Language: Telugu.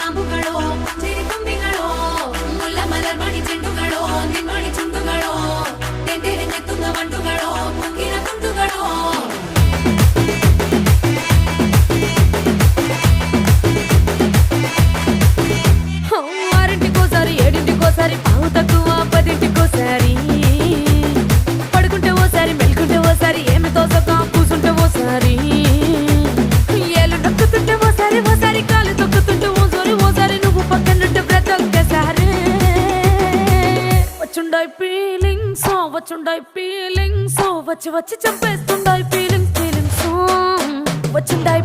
കാമ്പുകളോ ചെരിക്കൊമ്പികളോ മുല്ല മലർമണി ചെണ്ടുകളോ നിന്മണി ചുണ്ടുകളോ തെന്തെറിഞ്ഞെത്തുന്ന വണ്ടുകളോ പൊങ്കിന തുണ്ടുകളോ ఆరింటికోసారి ఏడింటికోసారి పావు తక్కువ పదింటికోసారి పడుకుంటే ఓసారి మెలుకుంటే ఓసారి ఏమి తోసక కూసుంటే ఓసారి ఏళ్ళు నొక్కుతుంటే ఓసారి ఓసారి కాలు తొక్కుతుంటే ఓసారి నువ్వు పక్కనుంటే బ్రతొక్కసారి వచ్చుండాయి ఫీలింగ్స్ వచ్చి వచ్చి చంపేస్తుండాయి ఫీలింగ్స్ వచ్చిండాయి